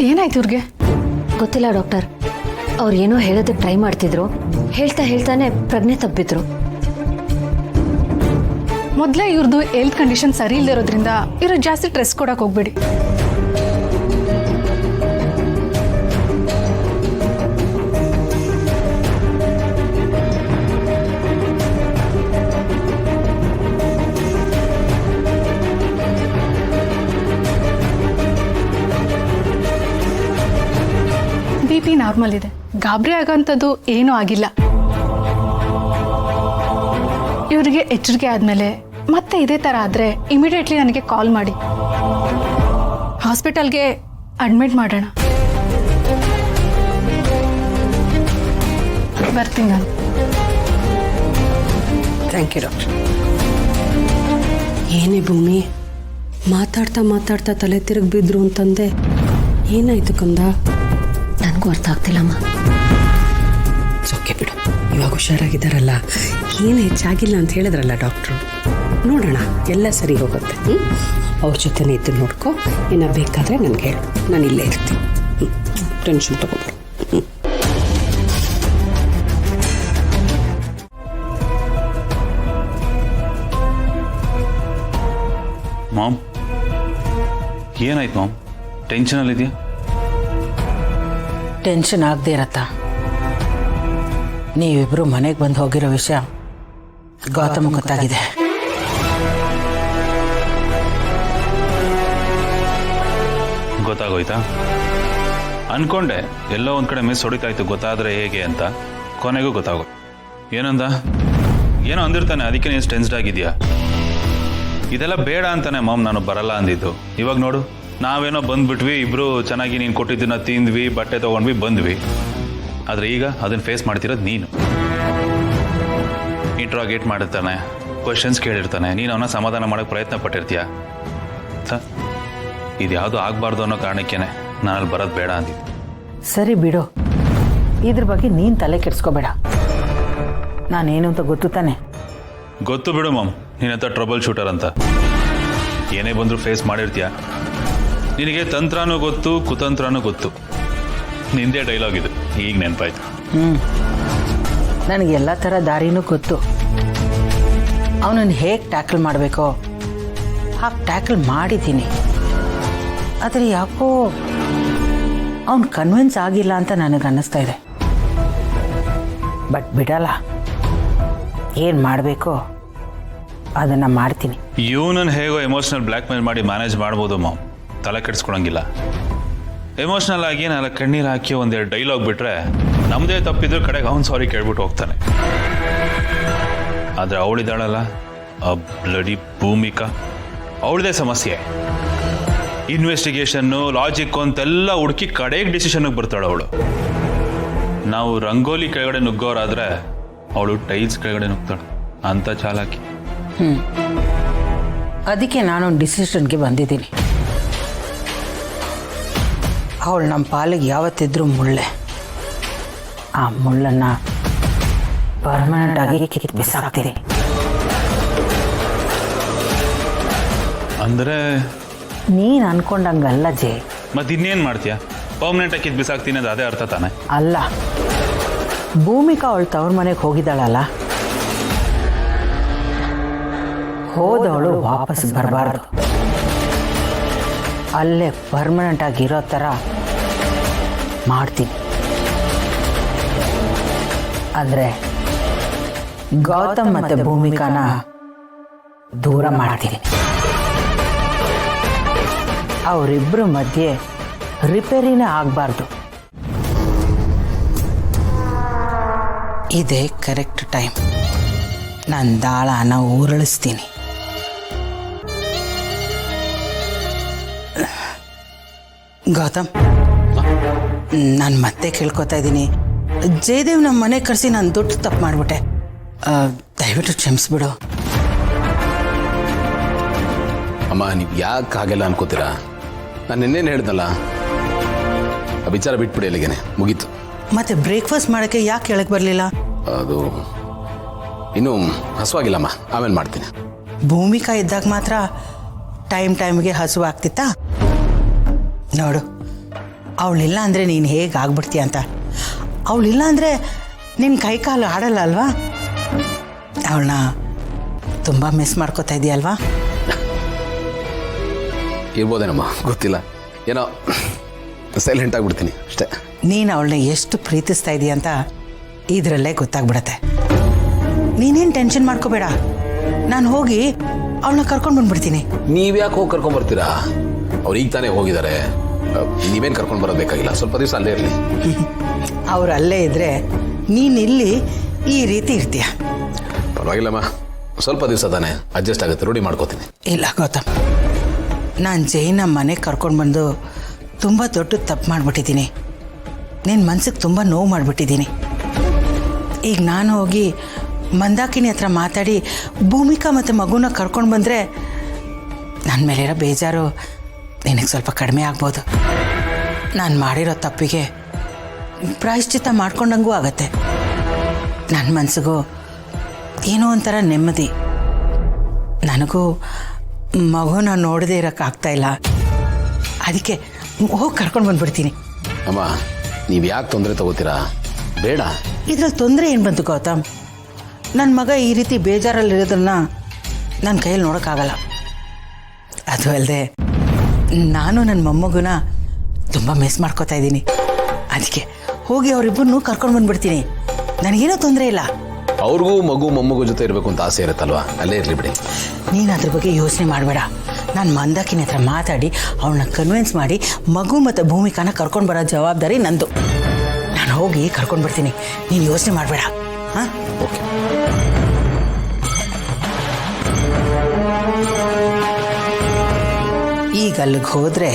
ಏನಾಯ್ತು ಇವ್ರಿಗೆ? ಗೊತ್ತಿಲ್ಲ ಡಾಕ್ಟರ್. ಅವ್ರು ಏನೋ ಹೇಳೋದಕ್ಕೆ ಟ್ರೈ ಮಾಡ್ತಿದ್ರು. ಹೇಳ್ತಾನೆ ಪ್ರಜ್ಞೆ ತಪ್ಪಿದ್ರು. ಮೊದಲೇ ಇವ್ರದ್ದು ಹೆಲ್ತ್ ಕಂಡೀಷನ್ ಸರಿ ಇಲ್ಲದೆ ಇರೋದ್ರಿಂದ ಇವ್ರಿಗೆ ಜಾಸ್ತಿ ಸ್ಟ್ರೆಸ್ ಕೊಡಕ್ಕೆ ಹೋಗ್ಬೇಡಿ. BP ನಾರ್ಮಲ್ ಇದೆ, ಗಾಬರಿ ಆಗೋಂಥದ್ದು ಏನೂ ಆಗಿಲ್ಲ. ಇವರಿಗೆ ಎಚ್ಚರಿಕೆ ಆದಮೇಲೆ ಮತ್ತೆ ಇದೇ ಥರ ಆದರೆ ಇಮಿಡಿಯೇಟ್ಲಿ ನನಗೆ ಕಾಲ್ ಮಾಡಿ, ಹಾಸ್ಪಿಟಲ್ಗೆ ಅಡ್ಮಿಟ್ ಮಾಡೋಣ. ಬರ್ತೀನಿ ನಾನು. Thank you doctor. ಏನೇ ಭೂಮಿ, ಮಾತಾಡ್ತಾ ತಲೆ ತಿರುಗಿ ಬಿದ್ರು ಅಂತಂದೆ. ಏನಾಯ್ತು ಕಂದ? ನನಗೂ ಅರ್ಥ ಆಗ್ತಿಲ್ಲಮ್ಮ. ಸೊಕ್ಕೆ ಬಿಡು, ಇವಾಗ ಹುಷಾರಾಗಿದ್ದಾರಲ್ಲ, ಏನು ಹೆಚ್ಚಾಗಿಲ್ಲ ಅಂತ ಹೇಳಿದ್ರಲ್ಲ ಡಾಕ್ಟ್ರು. ನೋಡೋಣ, ಎಲ್ಲ ಸರಿ ಹೋಗುತ್ತೆ. ಅವ್ರ ಜೊತೆನೇ ಇದ್ದು ನೋಡ್ಕೊ. ಏನೋ ಬೇಕಾದರೆ ನನಗೆ ಹೇಳು, ನಾನು ಇಲ್ಲೇ ಇರ್ತೀನಿ. ಟೆನ್ಷನ್ ತಗೋಬೇಡ. ಮಾಮ್, ಏನಾಯ್ತು ಮಾಮ್? ಟೆನ್ಷನಲ್ಲಿದೆಯಾ? ಟೆನ್ಷನ್ ಆಗದೆ ಇರತ್ತಾ? ನೀವಿಬ್ರು ಮನೆಗೆ ಬಂದು ಹೋಗಿರೋ ವಿಷಯ ಗೌತಮ್ ಗೊತ್ತಾಗಿದೆ. ಗೊತ್ತಾಗೋಯ್ತಾ? ಅನ್ಕೊಂಡೆ ಎಲ್ಲೋ ಒಂದ್ ಕಡೆ ಮಿಸ್ ಹೊಡಿತಾಯ್ತು, ಗೊತ್ತಾದ್ರೆ ಹೇಗೆ ಅಂತ. ಕೊನೆಗೂ ಗೊತ್ತಾಗೋಯ್ತು. ಏನಂದ? ಏನೋ ಅಂದಿರ್ತಾನೆ, ಅದಕ್ಕೆ ನೀನು ಟೆನ್ಸ್ಡ್ ಆಗಿದೆಯಾ? ಇದೆಲ್ಲ ಬೇಡ ಅಂತಾನೆ ಮಾಮ್ ನಾನು ಬರಲ್ಲ ಅಂದಿದ್ದು. ಇವಾಗ ನೋಡು, ನಾವೇನೋ ಬಂದ್ಬಿಟ್ವಿ, ಇಬ್ರು ಚೆನ್ನಾಗಿ ನೀನು ಕೊಟ್ಟಿದ್ದನ್ನ ತಿಂದ್ವಿ, ಬಟ್ಟೆ ತೊಗೊಂಡ್ವಿ, ಬಂದ್ವಿ. ಆದರೆ ಈಗ ಅದನ್ನು ಫೇಸ್ ಮಾಡ್ತಿರೋದು ನೀನು. ಇಂಟ್ರಾಗೇಟ್ ಮಾಡಿರ್ತಾನೆ, ಕ್ವಶನ್ಸ್ ಕೇಳಿರ್ತಾನೆ, ನೀನು ಅವನ್ನ ಸಮಾಧಾನ ಮಾಡೋಕ್ಕೆ ಪ್ರಯತ್ನ ಪಟ್ಟಿರ್ತೀಯ. ಇದು ಯಾವುದು ಆಗಬಾರ್ದು ಅನ್ನೋ ಕಾರಣಕ್ಕೇನೆ ನಾನು ಅಲ್ಲಿ ಬರೋದು ಬೇಡ ಅಂದಿದ್ದು. ಸರಿ ಬಿಡು, ಇದ್ರ ಬಗ್ಗೆ ನೀನು ತಲೆ ಕೆಡಿಸ್ಕೋಬೇಡ. ನಾನೇನು ಅಂತ ಗೊತ್ತು ತಾನೆ? ಗೊತ್ತು ಬಿಡು ಮಾಮ್, ನೀನಂತ ಟ್ರಬಲ್ ಶೂಟರ್ ಅಂತ. ಏನೇ ಬಂದರೂ ಫೇಸ್ ಮಾಡಿರ್ತೀಯ. ನಿನಗೆ ತಂತ್ರನೂ ಗೊತ್ತು, ಕುತಂತ್ರನೂ ಗೊತ್ತು. ನಿಂದೇ ಡೈಲಾಗ್ ಇದು, ಈಗ ನೆನಪಾಯ್ತು. ನನಗೆ ಎಲ್ಲ ಥರ ದಾರಿನೂ ಗೊತ್ತು. ಅವನನ್ನು ಹೇಗೆ ಟ್ಯಾಕಲ್ ಮಾಡಬೇಕೋ ಹಾಗೆ ಟ್ಯಾಕಲ್ ಮಾಡಿದ್ದೀನಿ. ಆದರೆ ಯಾಕೋ ಅವನು ಕನ್ವಿನ್ಸ್ ಆಗಿಲ್ಲ ಅಂತ ನನಗೆ ಅನ್ನಿಸ್ತಾ ಇದೆ. ಬಟ್ ಬಿಡಲ್ಲ, ಏನು ಮಾಡಬೇಕೋ ಅದನ್ನು ಮಾಡ್ತೀನಿ. ಇವನನ್ನು ಹೇಗೋ ಎಮೋಷ್ನಲ್ ಬ್ಲ್ಯಾಕ್ ಮೇಲ್ ಮಾಡಿ ಮ್ಯಾನೇಜ್ ಮಾಡ್ಬೋದು ಮಾಮ್, ತಲೆ ಕೆಡಿಸ್ಕೊಳಂಗಿಲ್ಲ. ಎಮೋಷ್ನಲ್ ಆಗಿ ನಾಲ್ಕು ಕಣ್ಣೀರು ಹಾಕಿ ಒಂದೆರಡು ಡೈಲಾಗ್ ಬಿಟ್ರೆ ನಮ್ಮದೇ ತಪ್ಪಿದ್ರು ಕಡೆಗೆ ಅವ್ನು ಸಾರಿ ಕೇಳ್ಬಿಟ್ಟು ಹೋಗ್ತಾನೆ. ಆದರೆ ಅವಳಿದ್ದಾಳಲ್ಲ, ಆ ಬ್ಲಡಿ ಭೂಮಿಕಾ, ಅವಳದೇ ಸಮಸ್ಯೆ. ಇನ್ವೆಸ್ಟಿಗೇಷನ್ನು, ಲಾಜಿಕ್ ಅಂತೆಲ್ಲ ಹುಡುಕಿ ಕಡೆಗೆ ಡಿಸಿಷನ್ಗೆ ಬರ್ತಾಳೆ ಅವಳು. ನಾವು ರಂಗೋಲಿ ಕೆಳಗಡೆ ನುಗ್ಗೋರಾದ್ರೆ ಅವಳು ಟೈಲ್ಸ್ ಕೆಳಗಡೆ ನುಗ್ತಾಳೆ. ಅಂತ ಚಾಲಾಕಿ. ಅದಕ್ಕೆ ನಾನೊಂದು ಡಿಸಿಷನ್ಗೆ ಬಂದಿದ್ದೀನಿ. ಅವಳು ನಮ್ಮ ಪಾಲಿಗೆ ಯಾವತ್ತಿದ್ರೂ ಮುಳ್ಳೆ. ಆ ಮುಳ್ಳನ್ನು ಪರ್ಮನೆಂಟ್ ಆಗಿ ಕಿತ್ತು ಬಿಸಾಕ್ತೀನಿ. ಅಂದರೆ ನೀನು ಅನ್ಕೊಂಡಂಗಲ್ಲ ಜೆ. ಮತ್ತೆ ಇನ್ನೇನು ಮಾಡ್ತೀಯಾ? ಪರ್ಮನೆಂಟ್ ಆಗಿ ಕಿತ್ತು ಬಿಸಾಕ್ತೀನಿ ಅದು ಅದೇ ಅರ್ಥ ತಾನೆ? ಅಲ್ಲ, ಭೂಮಿಕಾ ಅವಳು ತವ್ರ ಮನೆಗೆ ಹೋಗಿದ್ದಾಳಲ್ಲ, ಹೋದವಳು ವಾಪಸ್ ಬರಬಾರ್ದು. ಅಲ್ಲೇ ಪರ್ಮನೆಂಟ್ ಆಗಿರೋ ಥರ ಮಾಡ್ತೀನಿ. ಅಂದರೆ ಗೌತಮ್ ಮತ್ತು ಭೂಮಿಕಾನ ದೂರ ಮಾಡ್ತೀನಿ. ಅವರಿಬ್ಬರ ಮಧ್ಯೆ ರಿಪೇರಿನೇ ಆಗಬಾರ್ದು. ಇದೇ ಕರೆಕ್ಟ್ ಟೈಮ್. ನಾನು ದಾಳನ ಉರುಳಿಸ್ತೀನಿ. ಗೌತಮ್, ನಾನು ಮತ್ತೆ ಕೇಳ್ಕೊತಾ ಇದ್ದೀನಿ. ಜಯದೇವ್ ನಮ್ಮ ಮನೆ ಕರೆಸಿ ನಾನು ದೊಡ್ಡ ತಪ್ಪು ಮಾಡಿಬಿಟ್ಟೆ. ದಯವಿಟ್ಟು ಕ್ಷಮಿಸ್ಬಿಡು. ಅಮ್ಮ, ನೀವು ಯಾಕೆ ಹಾಗೆಲ್ಲ ಅನ್ಕೋತೀರಾ? ನಾನು ನಿನ್ನೇನು ಹೇಳ್ದಲ್ಲ, ಆ ವಿಚಾರ ಬಿಟ್ಬಿಡಿ, ಅಲ್ಲಿಗೇನೆ ಮುಗೀತು. ಮತ್ತೆ ಬ್ರೇಕ್ಫಾಸ್ಟ್ ಮಾಡೋಕ್ಕೆ ಯಾಕೆ ಹೇಳಕ್ಕೆ ಬರಲಿಲ್ಲ? ಅದು ಇನ್ನೂ ಹಸುವಾಗಿಲ್ಲಮ್ಮ, ಆಮೇಲೆ ಮಾಡ್ತೀನಿ. ಭೂಮಿಕಾ ಇದ್ದಾಗ ಮಾತ್ರ ಟೈಮ್ಗೆ ಹಸುವಾಗ್ತಿತ್ತಾ? ನೋಡು, ಅವಳಿಲ್ಲ ಅಂದರೆ ನೀನು ಹೇಗೆ ಆಗ್ಬಿಡ್ತೀಯ ಅಂತ. ಅವಳಿಲ್ಲ ಅಂದರೆ ನಿನ್ನ ಕೈ ಕಾಲು ಆಡಲ್ಲ ಅಲ್ವಾ? ಅವಳನ್ನ ತುಂಬ ಮಿಸ್ ಮಾಡ್ಕೋತಾ ಇದೆಯಲ್ವಾ? ಇರ್ಬೋದೇನಮ್ಮ, ಗೊತ್ತಿಲ್ಲ, ಏನೋ ಸೈಲೆಂಟ್ ಆಗಿಬಿಡ್ತೀನಿ ಅಷ್ಟೇ. ನೀನು ಅವಳನ್ನ ಎಷ್ಟು ಪ್ರೀತಿಸ್ತಾ ಇದೀಯ ಅಂತ ಇದರಲ್ಲೇ ಗೊತ್ತಾಗ್ಬಿಡತ್ತೆ. ನೀನೇನು ಟೆನ್ಷನ್ ಮಾಡ್ಕೋಬೇಡ, ನಾನು ಹೋಗಿ ಅವಳನ್ನ ಕರ್ಕೊಂಡು ಬಂದ್ಬಿಡ್ತೀನಿ. ನೀವ್ಯಾಕೆ ಹೋಗಿ ಕರ್ಕೊಂಡ್ಬರ್ತೀರಾ? ಅವ್ರು ಈಗ ತಾನೇ ಹೋಗಿದ್ದಾರೆ, ನೀವೇನು ಕರ್ಕೊಂಡು ಬರೋದು ಬೇಕಾಗಿಲ್ಲ. ಸ್ವಲ್ಪ ದಿವಸ ಅಲ್ಲೇ ಇರಲಿ. ಅವ್ರು ಅಲ್ಲೇ ಇದ್ದರೆ ನೀನು ಇಲ್ಲಿ ಈ ರೀತಿ ಇರ್ತೀಯ. ಪರವಾಗಿಲ್ಲಮ್ಮ, ಸ್ವಲ್ಪ ದಿವಸ ತಾನೇ ಅಡ್ಜಸ್ಟ್ ಆಗುತ್ತೆ, ರೂಢಿ ಮಾಡ್ಕೋತೀನಿ. ಇಲ್ಲ ಗೌತಮ್, ನಾನು ಜೈನ ಮನೆಗೆ ಕರ್ಕೊಂಡು ಬಂದು ತುಂಬ ದೊಡ್ಡ ತಪ್ಪು ಮಾಡಿಬಿಟ್ಟಿದ್ದೀನಿ. ನಿನ್ನ ಮನ್ಸಿಗೆ ತುಂಬ ನೋವು ಮಾಡಿಬಿಟ್ಟಿದ್ದೀನಿ. ಈಗ ನಾನು ಹೋಗಿ ಮಂದಾಕಿನಿ ಹತ್ರ ಮಾತಾಡಿ ಭೂಮಿಕಾ ಮತ್ತು ಮಗುನ ಕರ್ಕೊಂಡು ಬಂದರೆ ನನ್ನ ಮೇಲಿರೋ ಬೇಜಾರು ನಿನಗೆ ಸ್ವಲ್ಪ ಕಡಿಮೆ ಆಗ್ಬೋದು. ನಾನು ಮಾಡಿರೋ ತಪ್ಪಿಗೆ ಪ್ರಾಯಶ್ಚಿತ್ತ ಮಾಡ್ಕೊಂಡಂಗೂ ಆಗತ್ತೆ. ನನ್ನ ಮನಸ್ಸಿಗೂ ಏನೋ ಒಂಥರ ನೆಮ್ಮದಿ. ನನಗೂ ಮಗುನ ನೋಡದೇ ಇರೋಕ್ಕಾಗ್ತಾ ಇಲ್ಲ. ಅದಕ್ಕೆ ಹೋಗಿ ಕರ್ಕೊಂಡು ಬಂದ್ಬಿಡ್ತೀನಿ. ಅಮ್ಮ, ನೀವು ಯಾಕೆ ತೊಂದರೆ ತಗೋತೀರಾ? ಬೇಡ. ಇದ್ರಲ್ಲಿ ತೊಂದರೆ ಏನು ಬಂತು ಗೌತಮ್? ನನ್ನ ಮಗ ಈ ರೀತಿ ಬೇಜಾರಲ್ಲಿರೋದನ್ನ ನನ್ನ ಕೈಯಲ್ಲಿ ನೋಡೋಕ್ಕಾಗಲ್ಲ. ಅದು ಅಲ್ಲದೆ ನಾನು ನನ್ನ ಮೊಮ್ಮಗುನ ತುಂಬ ಮಿಸ್ ಮಾಡ್ಕೋತಾ ಇದ್ದೀನಿ. ಅದಕ್ಕೆ ಹೋಗಿ ಅವರಿಬ್ಬರನ್ನೂ ಕರ್ಕೊಂಡು ಬಂದ್ಬಿಡ್ತೀನಿ. ನನಗೇನೋ ತೊಂದರೆ ಇಲ್ಲ. ಅವ್ರಿಗೂ ಮಗು ಮೊಮ್ಮಗು ಜೊತೆ ಇರಬೇಕು ಅಂತ ಆಸೆ ಇರುತ್ತಲ್ವಾ, ಅಲ್ಲೇ ಇರಲಿ ಬಿಡಿ. ನೀನು ಅದ್ರ ಬಗ್ಗೆ ಯೋಚನೆ ಮಾಡಬೇಡ. ನಾನು ಮಂದಾಕಿನಿ ಹತ್ರ ಮಾತಾಡಿ ಅವಳನ್ನ ಕನ್ವಿನ್ಸ್ ಮಾಡಿ ಮಗು ಮತ್ತು ಭೂಮಿಕಾನ ಕರ್ಕೊಂಡು ಬರೋ ಜವಾಬ್ದಾರಿ ನಂದು. ನಾನು ಹೋಗಿ ಕರ್ಕೊಂಡು ಬರ್ತೀನಿ, ನೀನು ಯೋಚನೆ ಮಾಡಬೇಡ. ಹಾಂ, ಓಕೆ. ಈಗ ಅಲ್ಲಿಗೆ ಹೋದರೆ